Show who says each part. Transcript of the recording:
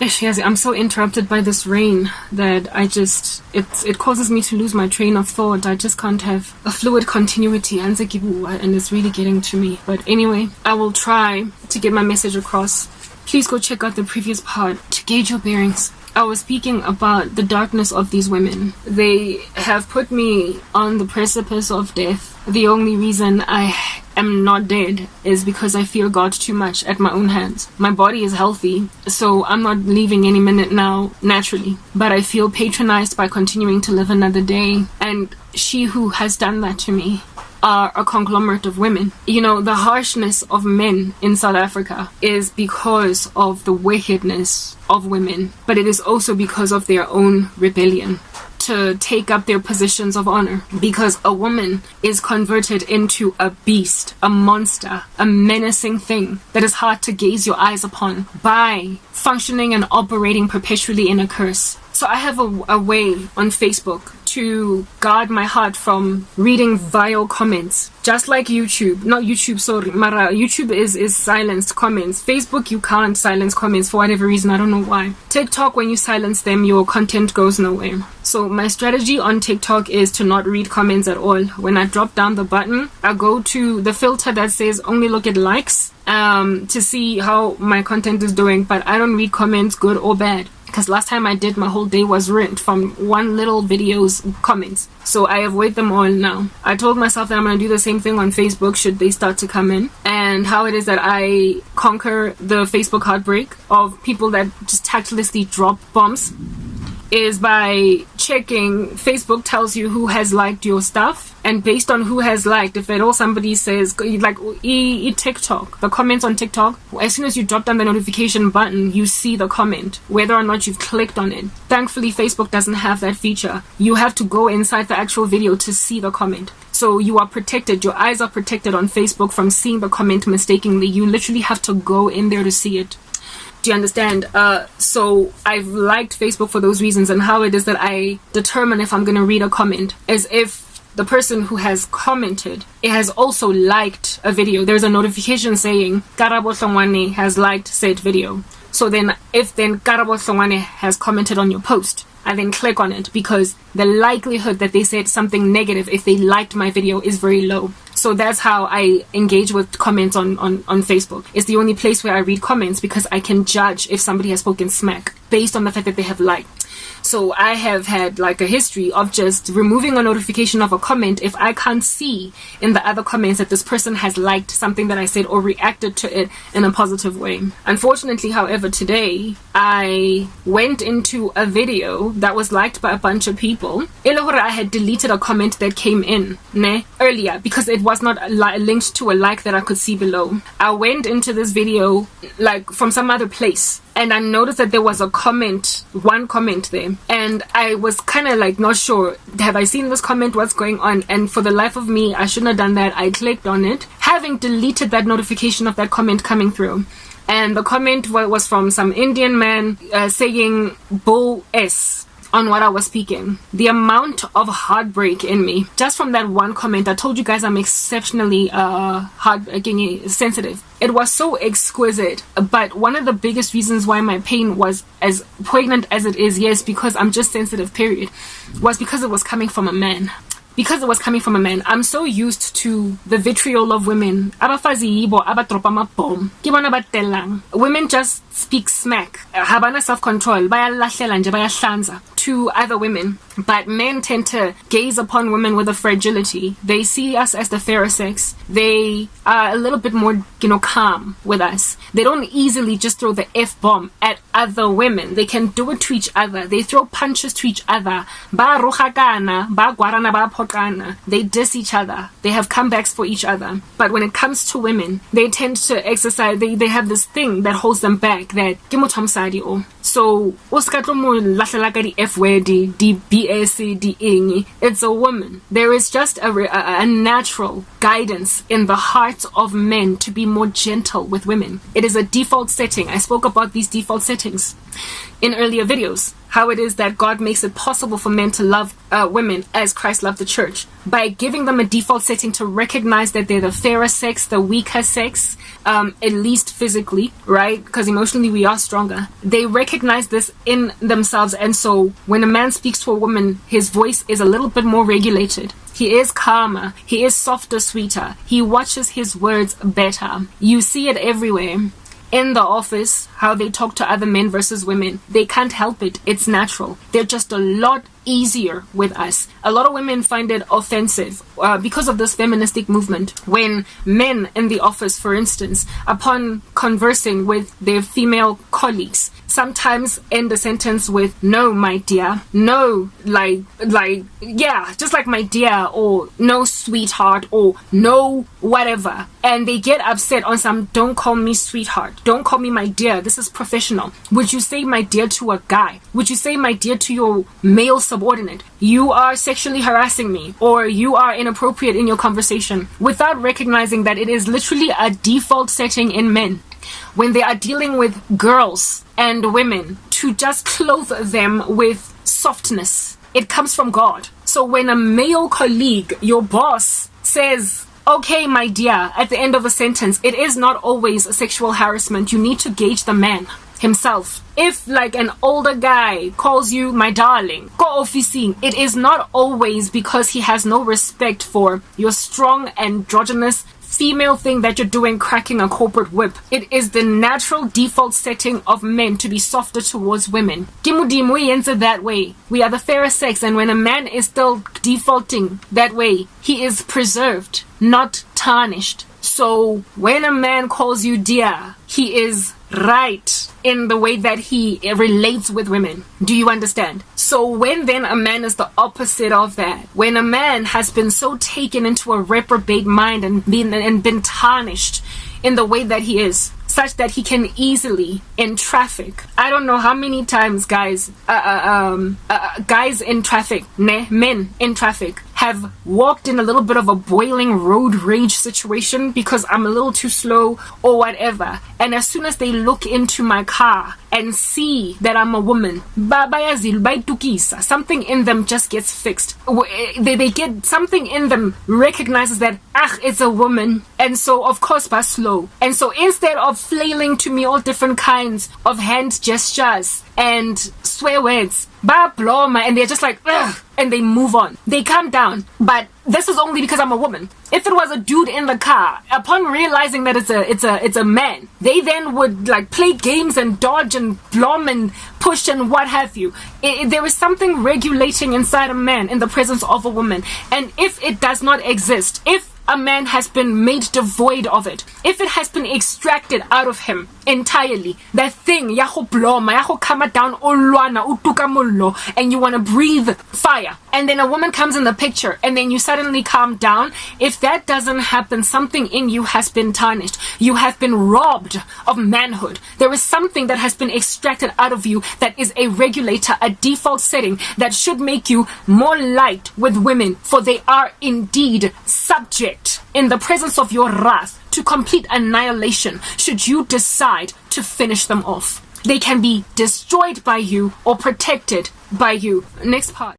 Speaker 1: I'm so interrupted by this rain that it causes me to lose my train of thought. I just can't have a fluid continuity, and it's really getting to me. But anyway, I will try to get my message across. Please go check out the previous part to gauge your bearings. I was speaking about the darkness of these women. They have put me on the precipice of death. The only reason I am not dead is because I fear God too much at my own hands. My body is healthy, so I'm not leaving any minute now, naturally. But I feel patronized by continuing to live another day. And she who has done that to me are a conglomerate of women. You know, the harshness of men in South Africa is because of the wickedness of women, but it is also because of their own rebellion to take up their positions of honor, because a woman is converted into a beast, a monster, a menacing thing that is hard to gaze your eyes upon by functioning and operating perpetually in a curse. So I have a way on Facebook to guard my heart from reading vile comments. Just like YouTube. Not YouTube, sorry. Mara, YouTube is silenced comments. Facebook, you can't silence comments for whatever reason. I don't know why. TikTok, when you silence them, your content goes nowhere. So my strategy on TikTok is to not read comments at all. When I drop down the button, I go to the filter that says only look at likes to see how my content is doing. But I don't read comments, good or bad. Because last time I did, my whole day was ruined from one little video's comments. So I avoid them all now. I told myself that I'm going to do the same thing on Facebook should they start to come in. And how it is that I conquer the Facebook heartbreak of people that just tactlessly drop bombs is by checking. Facebook tells you who has liked your stuff, and based on who has liked, if at all somebody says, like TikTok, the comments on TikTok, as soon as you drop down the notification button, you see the comment, whether or not you've clicked on it. Thankfully, Facebook doesn't have that feature. You have to go inside the actual video to see the comment. So you are protected, your eyes are protected on Facebook from seeing the comment mistakenly. You literally have to go in there to see it. Do you understand? So I've liked Facebook for those reasons, and how it is that I determine if I'm going to read a comment is if the person who has commented, it has also liked a video. There's a notification saying Karabo Hlongwane has liked said video. So then if Karabo Hlongwane has commented on your post, I then click on it, because the likelihood that they said something negative if they liked my video is very low. So that's how I engage with comments on Facebook. It's the only place where I read comments, because I can judge if somebody has spoken smack based on the fact that they have liked. So I have had like a history of just removing a notification of a comment if I can't see in the other comments that this person has liked something that I said or reacted to it in a positive way. Unfortunately, however, today I went into a video that was liked by a bunch of people. I had deleted a comment that came in earlier because it was not linked to a like that I could see below. I went into this video like from some other place, and I noticed that there was one comment there, and I was kind of like not sure, have I seen this comment, what's going on? And for the life of me, I shouldn't have done that. I clicked on it, having deleted that notification of that comment coming through. And the comment was from some Indian man saying bull S on what I was speaking. The amount of heartbreak in me just from that one comment. I told you guys I'm exceptionally sensitive. It was so exquisite, but one of the biggest reasons why my pain was as poignant as it is, yes, because I'm just sensitive, period, was because it was coming from a man. Because it was coming from a man. I'm so used to the vitriol of women. Women just speak smack. Habana self-control. To other women. But men tend to gaze upon women with a fragility. They see us as the fairer sex. They are a little bit more, calm with us. They don't easily just throw the F-bomb at other women. They can do it to each other. They throw punches to each other. They diss each other. They have comebacks for each other. But when it comes to women, they tend to exercise, they have this thing that holds them back, that so F word, it's a woman. There is just a natural guidance in the hearts of men to be more gentle with women. It is a default setting. I spoke about these default settings. teachings in earlier videos, how it is that God makes it possible for men to love women as Christ loved the church, by giving them a default setting to recognize that they're the fairer sex, the weaker sex, at least physically, right? Because emotionally we are stronger. They recognize this in themselves, and so when a man speaks to a woman, his voice is a little bit more regulated. He is calmer. He is softer, sweeter. He watches his words better. You see it everywhere. In the office, how they talk to other men versus women. They can't help it. It's natural. They're just a lot easier with us. A lot of women find it offensive because of this feministic movement. When men in the office, for instance, upon conversing with their female colleagues, sometimes end a sentence with "no, my dear," "no, yeah, just like my dear," or "no, sweetheart," or "no, whatever. And they get upset on some "don't call me sweetheart, don't call me my dear, this is professional." Would you say my dear to a guy? Would you say my dear to your male subordinate? You are sexually harassing me, or you are inappropriate in your conversation, without recognizing that it is literally a default setting in men when they are dealing with girls and women to just clothe them with softness. It comes from God. So when a male colleague, your boss, says, "Okay, my dear," at the end of a sentence, it is not always sexual harassment. You need to gauge the man himself. If like an older guy calls you "my darling," go officing, it is not always because he has no respect for your strong androgynous female thing that you're doing, cracking a corporate whip. It is the natural default setting of men to be softer towards women. Dimu yenza that way. We are the fairer sex, and when a man is still defaulting that way, he is preserved, not tarnished. So when a man calls you dear, he is right in the way that he relates with women. Do you understand? So when then a man is the opposite of that, when a man has been so taken into a reprobate mind and been tarnished in the way that he is, such that he can easily in traffic. I don't know how many times guys in traffic, men in traffic, have walked in a little bit of a boiling road rage situation because I'm a little too slow or whatever. And as soon as they look into my car and see that I'm a woman, something in them just gets fixed. They get something in them recognizes that, it's a woman. And so, of course, slow. And so instead of flailing to me all different kinds of hand gestures and swear words, and they're just like, ugh, and they move on. They calm down. But this is only because I'm a woman. If it was a dude in the car, upon realizing that it's a man, they then would like play games and dodge and blom and push and what have you. There is something regulating inside a man in the presence of a woman. And if it does not exist, if a man has been made devoid of it, if it has been extracted out of him entirely, that thing ya go bloma, ya go come down olwana utuka mollo, and you want to breathe fire, and then a woman comes in the picture and then you suddenly calm down, if that doesn't happen, something in you has been tarnished. You have been robbed of manhood. There is something that has been extracted out of you that is a regulator, a default setting that should make you more light with women, for they are indeed subject in the presence of your wrath to complete annihilation should you decide to finish them off. They can be destroyed by you or protected by you. Next part.